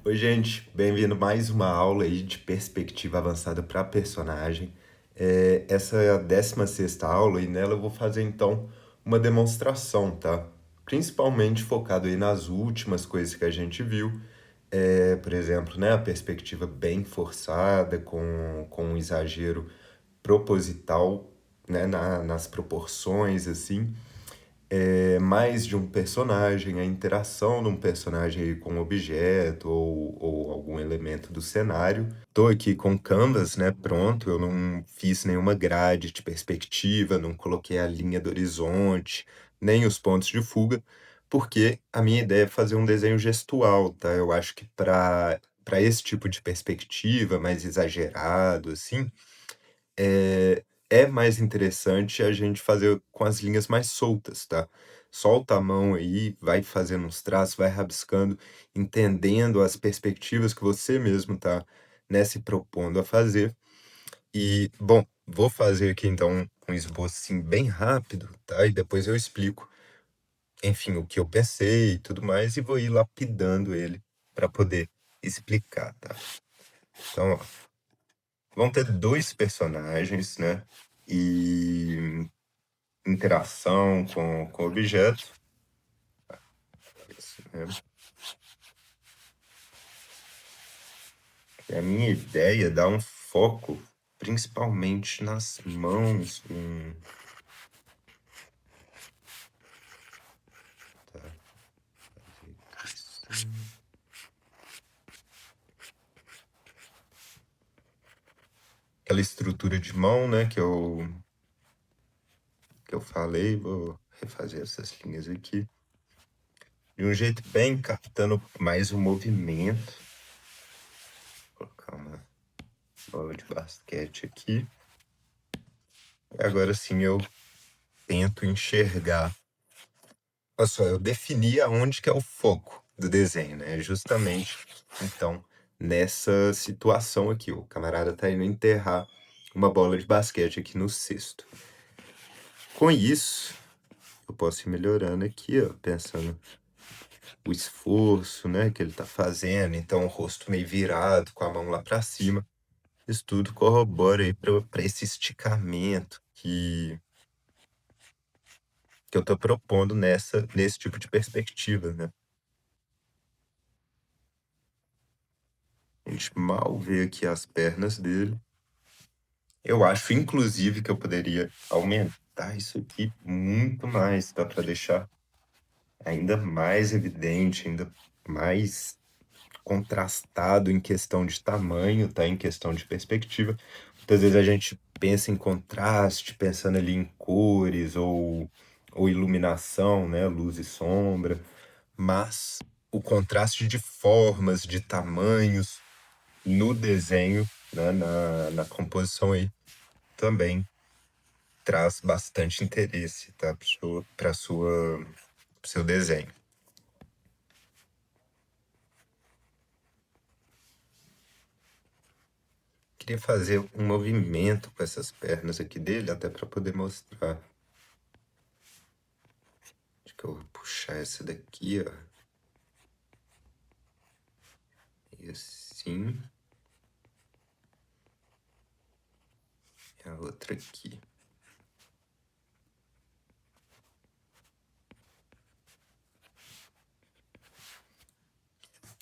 Oi, gente, bem-vindo a mais uma aula aí de perspectiva avançada para personagem. Essa é a 16ª aula e nela eu vou fazer então uma demonstração, tá? Principalmente focado aí nas últimas coisas que a gente viu. Por exemplo, né, a perspectiva bem forçada, com um exagero proposital, né, nas proporções, assim. Mais de um personagem, a interação de um personagem aí com um objeto ou algum elemento do cenário. Tô aqui com o Canvas, né, pronto, eu não fiz nenhuma grade de perspectiva, não coloquei a linha do horizonte, nem os pontos de fuga, porque a minha ideia é fazer um desenho gestual, tá? Eu acho que para esse tipo de perspectiva mais exagerado, assim, é mais interessante a gente fazer com as linhas mais soltas, tá? Solta a mão aí, vai fazendo uns traços, vai rabiscando, entendendo as perspectivas que você mesmo tá, né, se propondo a fazer. E, bom, vou fazer aqui então um esboço assim, bem rápido, tá? E depois eu explico, enfim, o que eu pensei e tudo mais, e vou ir lapidando ele para poder explicar, tá? Então, ó, vão ter dois personagens, né? E interação com o objeto. Isso mesmo. E a minha ideia é dar um foco principalmente nas mãos. Tá, fazer isso. Aquela estrutura de mão, né, que eu falei, vou refazer essas linhas aqui. De um jeito bem captando mais o movimento. Vou colocar uma bola de basquete aqui. E agora sim eu tento enxergar. Olha só, eu defini aonde que é o foco do desenho, né? Justamente, então, nessa situação aqui. O camarada tá indo enterrar uma bola de basquete aqui no cesto. Com isso, eu posso ir melhorando aqui, ó, pensando o esforço, né, que ele tá fazendo. Então, o rosto meio virado, com a mão lá pra cima. Isso tudo corrobora aí para esse esticamento que eu tô propondo nesse tipo de perspectiva, né? A gente mal vê aqui as pernas dele. Eu acho, inclusive, que eu poderia aumentar isso aqui muito mais, tá? Para deixar ainda mais evidente, ainda mais contrastado em questão de tamanho, tá? Em questão de perspectiva. Muitas vezes a gente pensa em contraste, pensando ali em cores ou iluminação, né? Luz e sombra, mas o contraste de formas, de tamanhos no desenho, né? Na composição aí também traz bastante interesse, tá? Pro seu desenho. Queria fazer um movimento com essas pernas aqui dele, até para poder mostrar. Acho que eu vou puxar essa daqui, ó. E assim. E a outra aqui.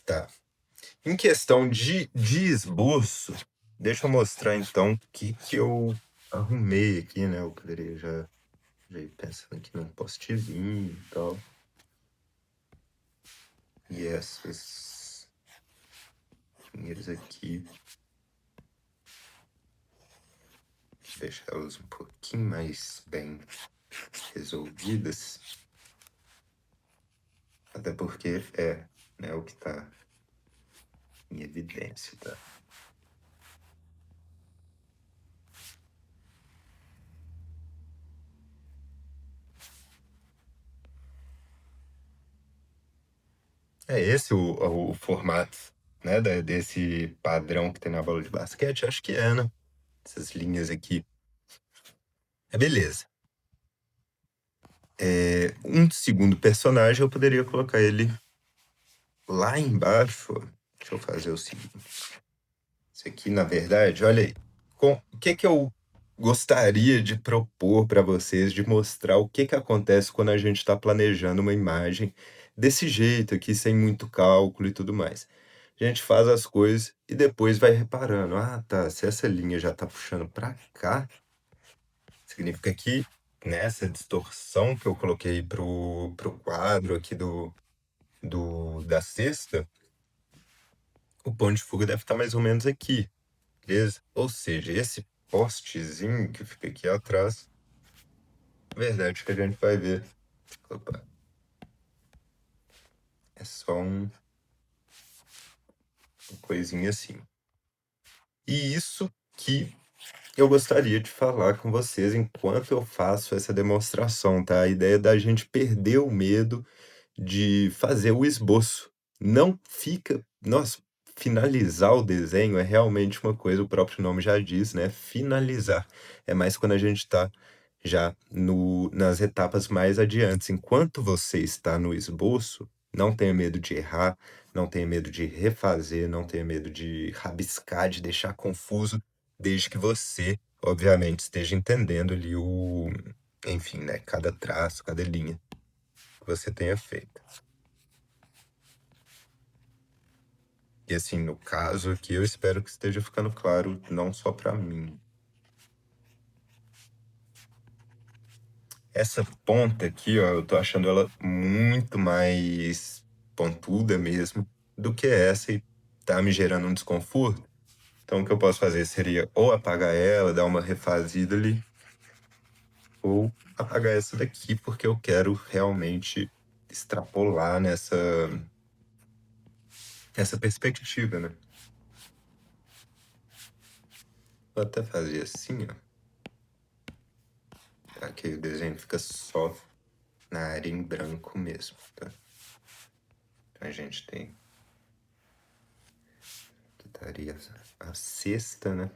Tá. Em questão de esboço, deixa eu mostrar então o que eu arrumei aqui, né? Eu poderia já ir pensando aqui num post-it e tal. E essas linhas aqui, deixar elas um pouquinho mais bem resolvidas. Até porque né, o que tá em evidência, tá? É esse o formato, né, desse padrão que tem na bola de basquete? Acho que é, né? Essas linhas aqui. Beleza. Um segundo personagem, eu poderia colocar ele lá embaixo, ó. Deixa eu fazer o seguinte. Isso aqui, na verdade, olha aí. O que que eu gostaria de propor para vocês, de mostrar o que que acontece quando a gente está planejando uma imagem desse jeito aqui, sem muito cálculo e tudo mais. A gente faz as coisas e depois vai reparando. Ah, tá. Se essa linha já está puxando para cá, significa que nessa distorção que eu coloquei pro quadro aqui da cesta, o ponto de fuga deve estar mais ou menos aqui. Beleza? Ou seja, esse postezinho que fica aqui atrás, verdade que a gente vai ver. Opa, é só uma coisinha assim. E isso que eu gostaria de falar com vocês enquanto eu faço essa demonstração, tá? A ideia da gente perder o medo de fazer o esboço. Não fica. Nossa, finalizar o desenho é realmente uma coisa, o próprio nome já diz, né? Finalizar. É mais quando a gente está já nas etapas mais adiantes. Enquanto você está no esboço, não tenha medo de errar, não tenha medo de refazer, não tenha medo de rabiscar, de deixar confuso, desde que você, obviamente, esteja entendendo ali enfim, né? Cada traço, cada linha que você tenha feito. E assim, no caso aqui, eu espero que esteja ficando claro, não só para mim. Essa ponta aqui, ó, eu tô achando ela muito mais pontuda mesmo do que essa e tá me gerando um desconforto. Então, o que eu posso fazer seria ou apagar ela, dar uma refazida ali, ou apagar essa daqui, porque eu quero realmente extrapolar essa perspectiva, né? Vou até fazer assim, ó. Aqui o desenho fica só na área em branco mesmo, tá? Então a gente tem que estaria a sexta, né?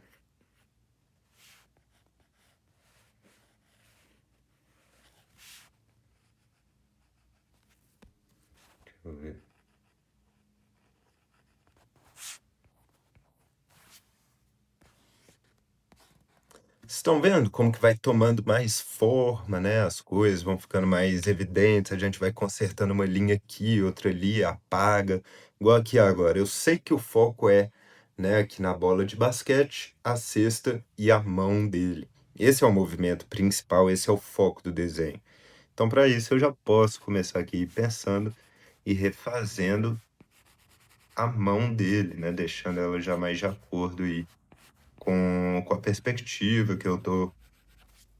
Deixa eu ver. Estão vendo como que vai tomando mais forma, né? As coisas vão ficando mais evidentes, a gente vai consertando uma linha aqui, outra ali, apaga. Igual aqui agora. Eu sei que o foco é, né, aqui na bola de basquete, a cesta e a mão dele. Esse é o movimento principal, esse é o foco do desenho. Então, para isso, eu já posso começar aqui pensando e refazendo a mão dele, né? Deixando ela já mais de acordo aí com a perspectiva que eu tô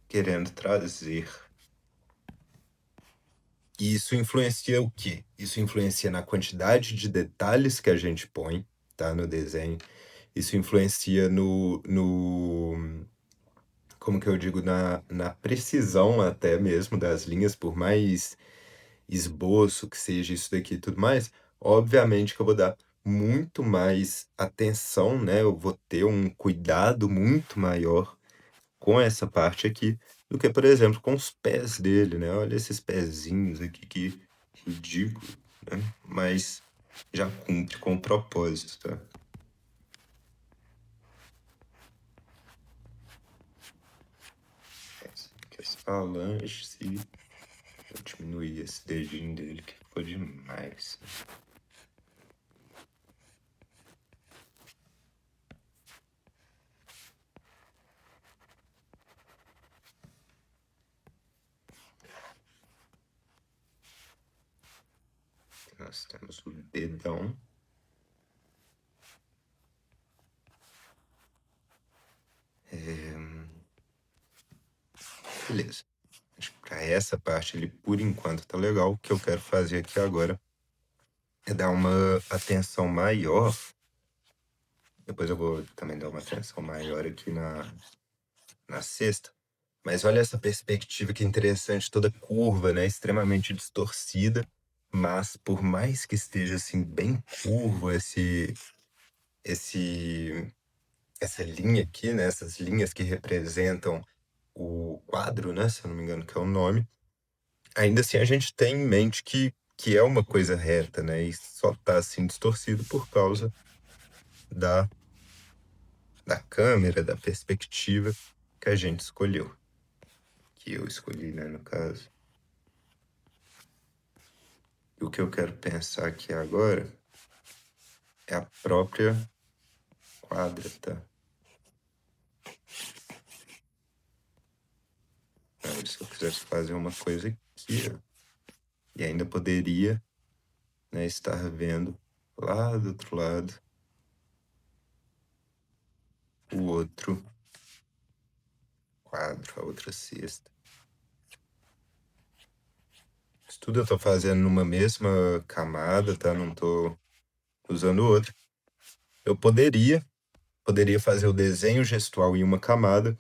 querendo trazer. E isso influencia o quê? Isso influencia na quantidade de detalhes que a gente põe, tá, no desenho. Isso influencia como que eu digo, na precisão até mesmo das linhas, por mais esboço que seja isso daqui e tudo mais, obviamente que eu vou dar muito mais atenção, né? Eu vou ter um cuidado muito maior com essa parte aqui do que, por exemplo, com os pés dele, né? Olha esses pezinhos aqui, que ridículo, né? Mas já cumpre com o propósito, tá? Essa aqui é as falanges e eu diminuir esse dedinho dele que ficou demais. Nós temos o dedão. Beleza. Acho que pra essa parte ali, por enquanto, tá legal. O que eu quero fazer aqui agora é dar uma atenção maior. Depois eu vou também dar uma atenção maior aqui na sexta. Mas olha essa perspectiva que interessante, toda curva, né? Extremamente distorcida. Mas por mais que esteja assim bem curvo esse, essa linha aqui, né? Essas linhas que representam o quadro, né? Se eu não me engano, que é o nome. Ainda assim, a gente tem em mente que que é uma coisa reta, né? E só tá assim distorcido por causa da, da câmera, da perspectiva que a gente escolheu. Que eu escolhi, né, no caso. E o que eu quero pensar aqui agora é a própria quadra, tá? Aí, se eu quisesse fazer uma coisa aqui, ó, e ainda poderia, né, estar vendo lá do outro lado o outro quadro, a outra cesta. Isso tudo eu tô fazendo numa mesma camada, tá? Não tô usando outra. Eu poderia fazer o desenho gestual em uma camada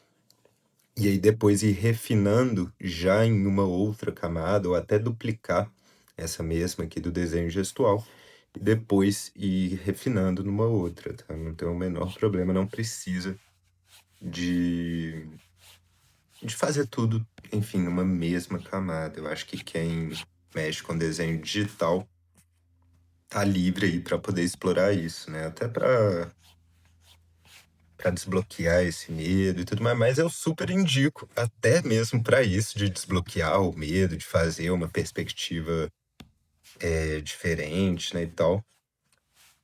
e aí depois ir refinando já em uma outra camada ou até duplicar essa mesma aqui do desenho gestual e depois ir refinando numa outra, tá? Não tem o menor problema, não precisa de fazer tudo, enfim, numa mesma camada. Eu acho que quem mexe com desenho digital tá livre aí para poder explorar isso, né? Até para desbloquear esse medo e tudo mais, mas eu super indico, até mesmo para isso, de desbloquear o medo, de fazer uma perspectiva diferente, né, e tal.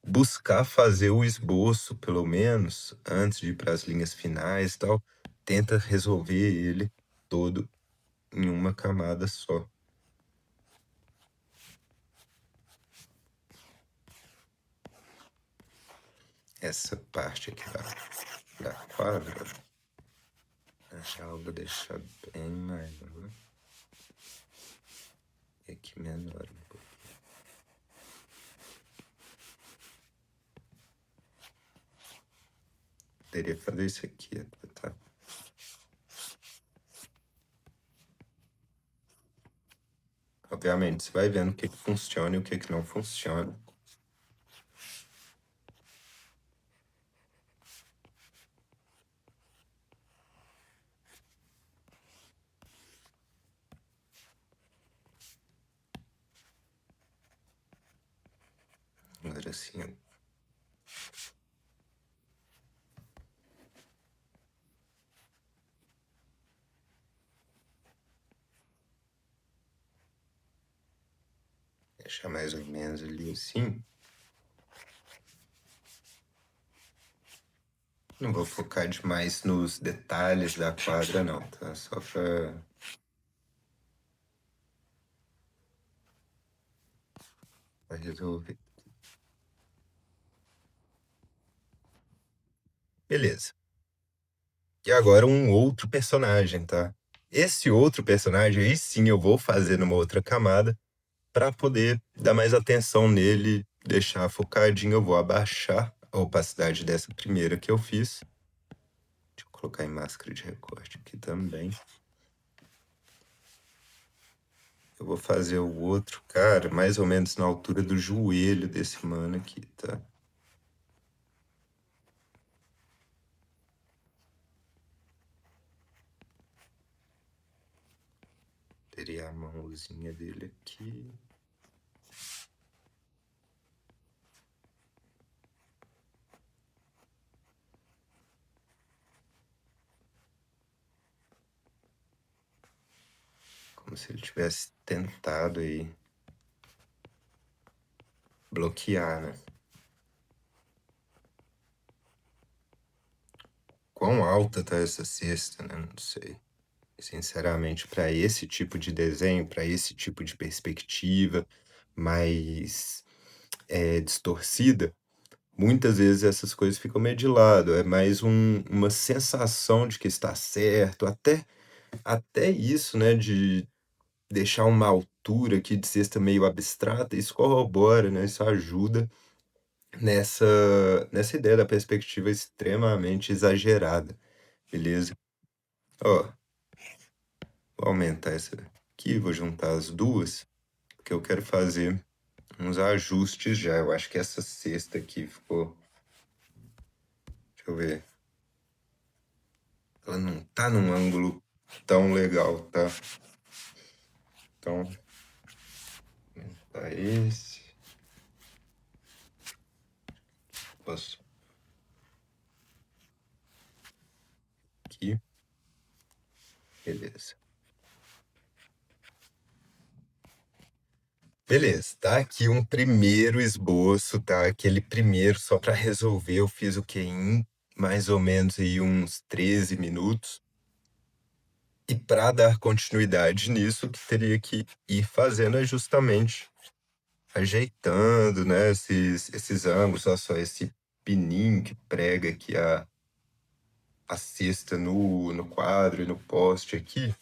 Buscar fazer o esboço, pelo menos, antes de ir para as linhas finais e tal. Tenta resolver ele todo em uma camada só. Essa parte aqui da quadra, já eu vou deixar bem maior. E aqui menor um pouco. Poderia fazer isso aqui, tá? Obviamente, você vai vendo o que funciona e o que não funciona. Agora assim, deixar mais ou menos ali assim. Não vou focar demais nos detalhes da quadra, não, tá? Só pra resolver. Beleza. E agora um outro personagem, tá? Esse outro personagem aí sim eu vou fazer numa outra camada para poder dar mais atenção nele, deixar focadinho. Eu vou abaixar a opacidade dessa primeira que eu fiz. Deixa eu colocar em máscara de recorte aqui também. Eu vou fazer o outro, cara, mais ou menos na altura do joelho desse mano aqui, tá? Teria a mãozinha dele aqui. Como se ele tivesse tentado aí bloquear, né? Quão alta tá essa cesta, né? Não sei. Sinceramente, para esse tipo de desenho, para esse tipo de perspectiva mais distorcida, muitas vezes essas coisas ficam meio de lado. É mais uma sensação de que está certo, até isso, né? De deixar uma altura aqui de cesta meio abstrata, isso corrobora, né? Isso ajuda nessa, nessa ideia da perspectiva extremamente exagerada, beleza? Ó, vou aumentar essa aqui, vou juntar as duas, porque eu quero fazer uns ajustes já. Eu acho que essa cesta aqui ficou. Deixa eu ver. Ela não tá num ângulo tão legal, tá? Então, Tá esse. Posso aqui. Beleza. Beleza, tá aqui um primeiro esboço, tá? Aquele primeiro, só para resolver, eu fiz o que em mais ou menos aí uns 13 minutos. E para dar continuidade nisso, o que teria que ir fazendo é justamente ajeitando, né, esses ângulos, olha só, esse pininho que prega aqui a cesta no quadro e no poste aqui,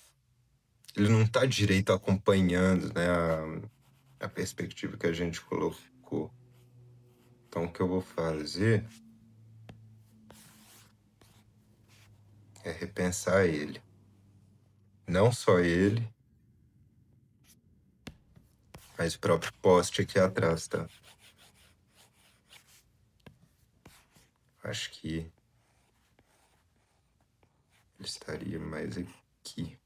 ele não está direito acompanhando, né, a perspectiva que a gente colocou. Então, o que eu vou fazer é repensar ele. Não só ele, mas o próprio poste aqui atrás, tá? Acho que ele estaria mais aqui.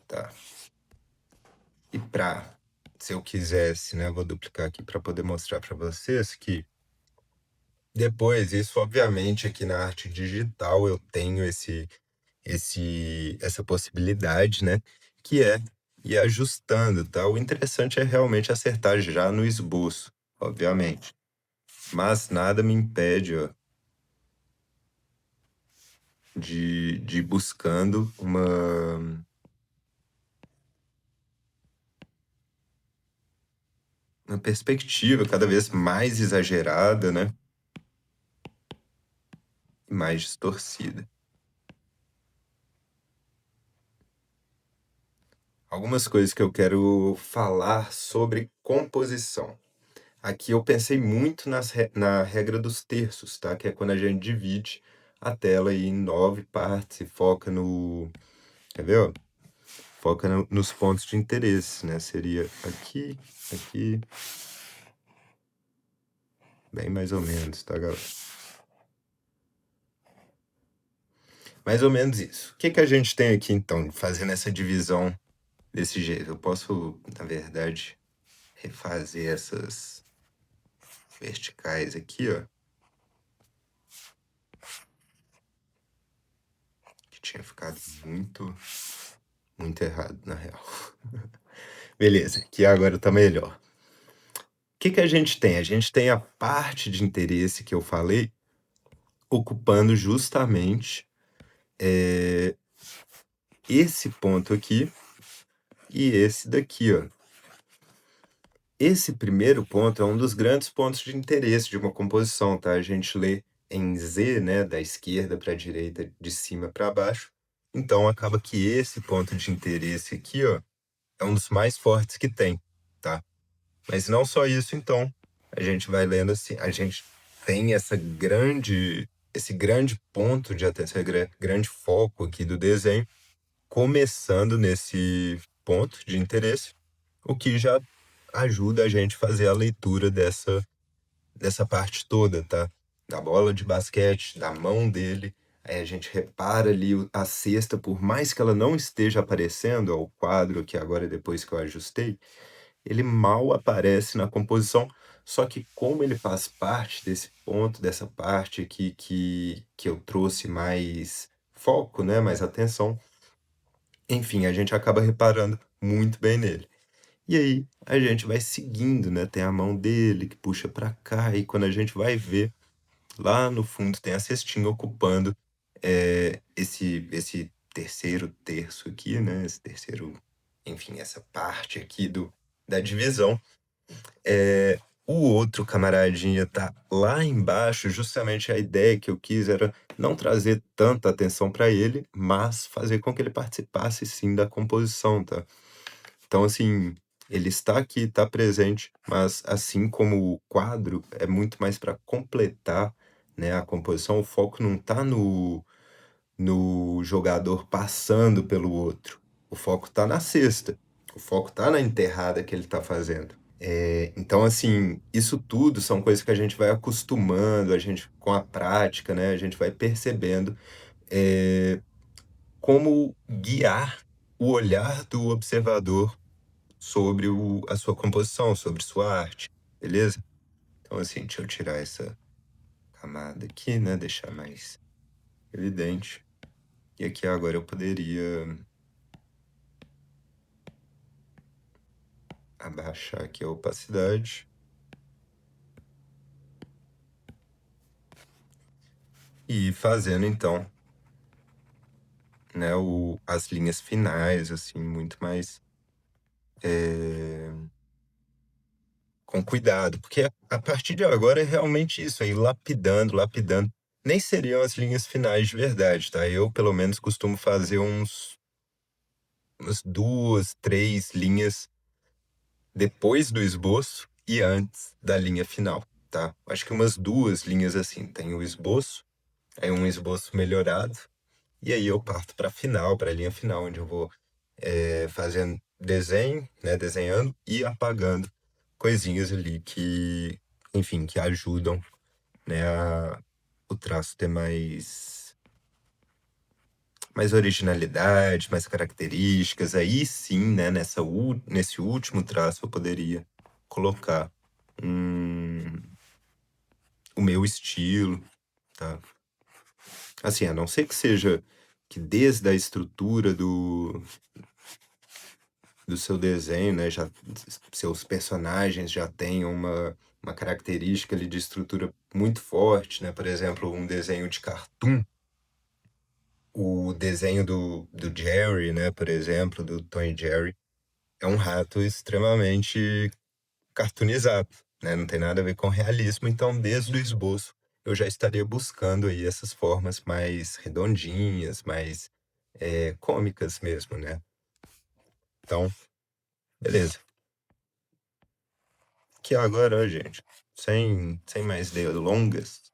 Tá. E se eu quisesse, né, vou duplicar aqui para poder mostrar para vocês que depois, isso obviamente aqui na arte digital eu tenho essa possibilidade, né, que é ir ajustando, tá? O interessante é realmente acertar já no esboço, obviamente. Mas nada me impede, ó, de ir buscando uma perspectiva cada vez mais exagerada, né? E mais distorcida. Algumas coisas que eu quero falar sobre composição. Aqui eu pensei muito na regra dos terços, tá? Que é quando a gente divide a tela aí em 9 partes e foca no. Quer ver, ó? Foca nos pontos de interesse, né? Seria aqui, aqui, bem mais ou menos, tá, galera? Mais ou menos isso. O que que a gente tem aqui, então, fazendo essa divisão desse jeito? Eu posso, na verdade, refazer essas verticais aqui, ó. Que tinha ficado muito errado, na real. Beleza, que agora tá melhor. O que que a gente tem? A gente tem a parte de interesse que eu falei, ocupando justamente esse ponto aqui e esse daqui, ó. Esse primeiro ponto é um dos grandes pontos de interesse de uma composição, tá? A gente lê em Z, né, da esquerda para a direita, de cima para baixo. Então acaba que esse ponto de interesse aqui, ó, é um dos mais fortes que tem, tá? Mas não só isso, então. A gente vai lendo assim, a gente tem esse grande ponto de atenção, grande foco aqui do desenho, começando nesse ponto de interesse, o que já ajuda a gente a fazer a leitura dessa parte toda, tá? Da bola de basquete, da mão dele. Aí a gente repara ali a cesta, por mais que ela não esteja aparecendo, ó, o quadro que agora depois que eu ajustei, ele mal aparece na composição, só que como ele faz parte desse ponto, dessa parte aqui que eu trouxe mais foco, né, mais atenção, enfim, a gente acaba reparando muito bem nele. E aí a gente vai seguindo, né? Tem a mão dele que puxa para cá, e quando a gente vai ver, lá no fundo tem a cestinha ocupando esse terceiro terço aqui, né? Esse terceiro, enfim, essa parte aqui da divisão. O outro camaradinha tá lá embaixo, justamente a ideia que eu quis era não trazer tanta atenção para ele, mas fazer com que ele participasse sim da composição, tá? Então, assim, ele está aqui, está presente, mas assim como o quadro, é muito mais para completar, né, a composição. O foco não está no jogador passando pelo outro. O foco está na cesta. O foco está na enterrada que ele está fazendo. Então, assim, isso tudo são coisas que a gente vai acostumando, a gente com a prática, né, a gente vai percebendo como guiar o olhar do observador sobre a sua composição, sobre sua arte, beleza? Então, assim, deixa eu tirar essa camada aqui, né? Deixar mais evidente. E aqui agora eu poderia abaixar aqui a opacidade. E ir fazendo, então, né, as linhas finais, assim, muito mais com cuidado. Porque a partir de agora é realmente isso, aí lapidando, lapidando. Nem seriam as linhas finais de verdade, tá? Eu, pelo menos, costumo fazer umas 2, 3 linhas depois do esboço e antes da linha final, tá? Acho que umas 2 linhas assim. Tem o esboço, aí um esboço melhorado, e aí eu parto para a final, para a linha final, onde eu vou fazendo desenho, né? Desenhando e apagando coisinhas ali que, enfim, que ajudam, né? O traço ter mais originalidade, mais características. Aí sim, né, nesse último traço eu poderia colocar o meu estilo, tá? Assim, a não ser que seja que desde a estrutura do seu desenho, né, seus personagens já tenham uma característica ali de estrutura muito forte, né? Por exemplo, um desenho de cartoon, o desenho do Jerry, né, por exemplo, do Tom e Jerry, é um rato extremamente cartoonizado, né? Não tem nada a ver com realismo, então desde o esboço eu já estaria buscando aí essas formas mais redondinhas, mais cômicas mesmo, né? Então, beleza. Que agora, gente, sem mais delongas,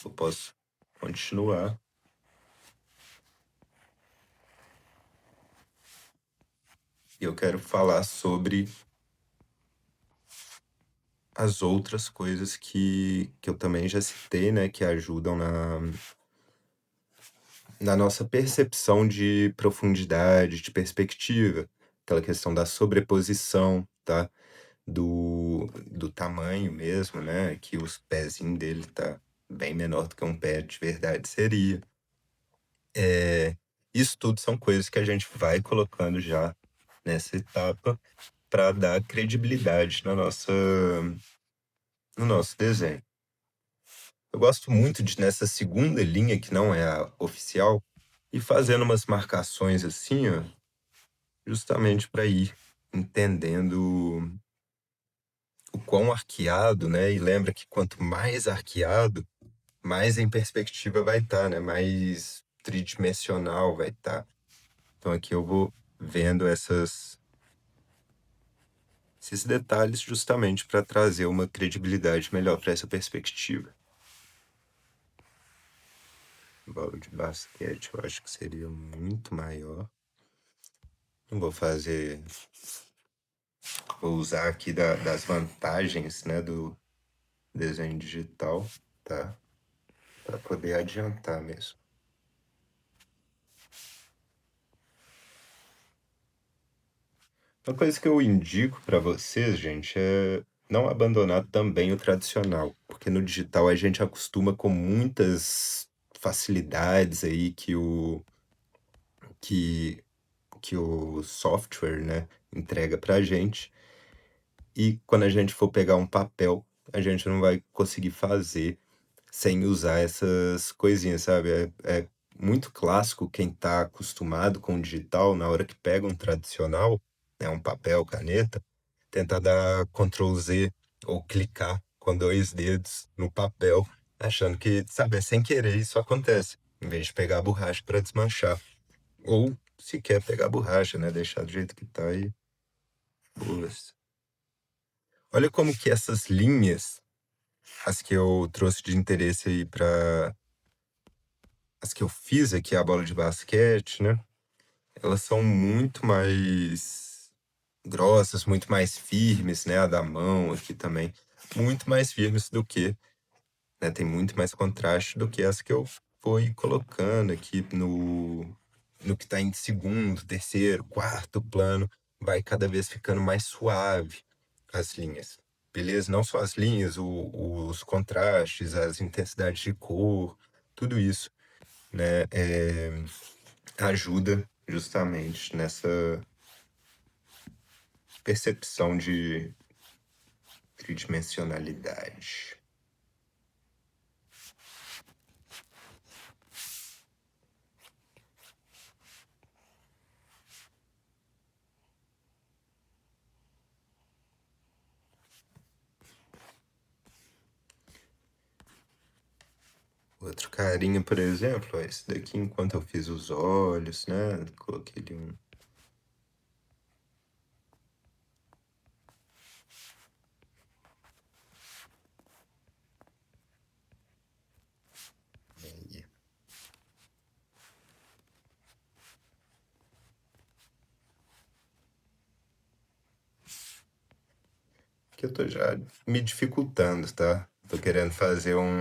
eu posso continuar. E eu quero falar sobre as outras coisas que eu também já citei, né, que ajudam na nossa percepção de profundidade, de perspectiva, aquela questão da sobreposição, tá? Do tamanho mesmo, né? Que os pezinhos dele tá bem menor do que um pé de verdade seria. Isso tudo são coisas que a gente vai colocando já nessa etapa para dar credibilidade no nosso desenho. Eu gosto muito de, nessa segunda linha, que não é a oficial, ir fazendo umas marcações assim, ó, justamente para ir entendendo o quão arqueado, né? E lembra que quanto mais arqueado, mais em perspectiva vai estar, né? Mais tridimensional vai estar. Então aqui eu vou vendo esses detalhes justamente para trazer uma credibilidade melhor para essa perspectiva. Bola de basquete, eu acho que seria muito maior. Não vou fazer. Vou usar aqui das vantagens, né, do desenho digital, tá? Para poder adiantar mesmo. Uma coisa que eu indico para vocês, gente, é não abandonar também o tradicional, porque no digital a gente acostuma com muitas facilidades aí que, que o software, né, entrega pra gente. E quando a gente for pegar um papel, a gente não vai conseguir fazer sem usar essas coisinhas, sabe? É muito clássico quem tá acostumado com o digital, na hora que pega um tradicional, né, um papel, caneta, tentar dar Ctrl Z ou clicar com 2 dedos no papel, achando que, sabe, é sem querer isso acontece, em vez de pegar a borracha para desmanchar. Ou se quer pegar a borracha, né, deixar do jeito que tá aí. Boas. Olha como que essas linhas, as que eu trouxe de interesse aí para as que eu fiz aqui, a bola de basquete, né? Elas são muito mais grossas, muito mais firmes, né? A da mão aqui também, muito mais firmes do que, tem muito mais contraste do que as que eu fui colocando aqui no que está em segundo, terceiro, quarto plano, vai cada vez ficando mais suave as linhas, beleza? Não só as linhas, os contrastes, as intensidades de cor, tudo isso, né, ajuda justamente nessa percepção de tridimensionalidade. Outro carinho, por exemplo, ó, esse daqui, enquanto eu fiz os olhos, né? Coloquei ali um. Aí. Que eu tô já me dificultando, tá? Tô querendo fazer um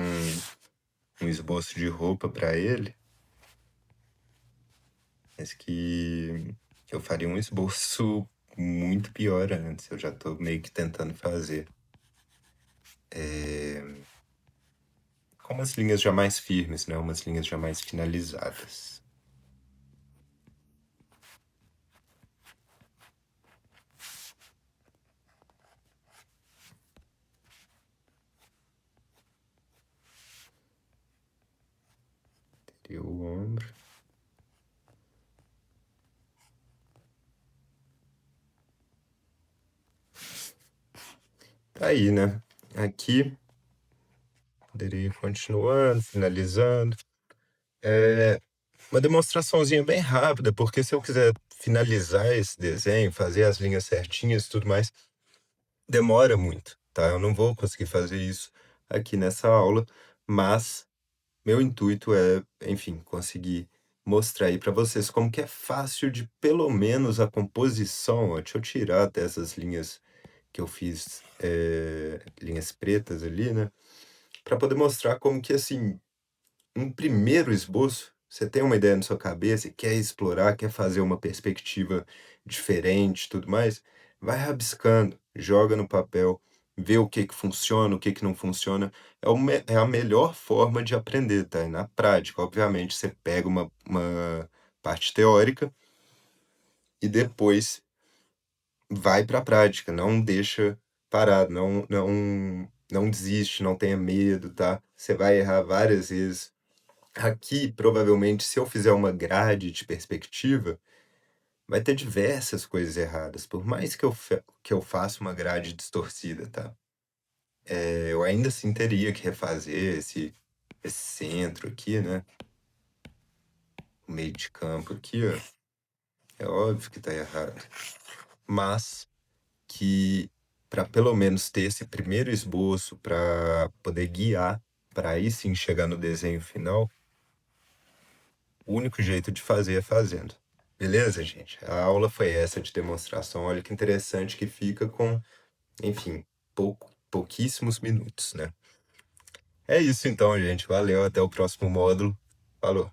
esboço de roupa pra ele, mas que eu faria um esboço muito pior antes. Eu já tô meio que tentando fazer. Com umas linhas já mais firmes, né? Umas linhas já mais finalizadas. Teria o ombro. Tá aí, né? Aqui, poderia ir continuando, finalizando. Uma demonstraçãozinha bem rápida, porque se eu quiser finalizar esse desenho, fazer as linhas certinhas e tudo mais, demora muito, tá? Eu não vou conseguir fazer isso aqui nessa aula, mas meu intuito é, enfim, conseguir mostrar aí para vocês como que é fácil de, pelo menos, a composição, ó, deixa eu tirar até essas linhas que eu fiz, linhas pretas ali, né? Para poder mostrar como que, assim, um primeiro esboço, você tem uma ideia na sua cabeça e quer explorar, quer fazer uma perspectiva diferente, tudo mais, vai rabiscando, joga no papel, vê o que funciona, o que que não funciona. É a melhor forma de aprender, tá? E na prática, obviamente, você pega uma parte teórica e depois vai para a prática, não deixa parado, não desiste, não tenha medo, tá? Você vai errar várias vezes. Aqui, provavelmente, se eu fizer uma grade de perspectiva, vai ter diversas coisas erradas, por mais que eu faça uma grade distorcida, tá? Eu ainda assim teria que refazer esse centro aqui, né? O meio de campo aqui, ó. É óbvio que tá errado. Mas que para pelo menos ter esse primeiro esboço, para poder guiar, para aí sim chegar no desenho final, o único jeito de fazer é fazendo. Beleza, gente? A aula foi essa de demonstração. Olha que interessante que fica com, enfim, pouquíssimos minutos, né? É isso então, gente. Valeu, até o próximo módulo. Falou.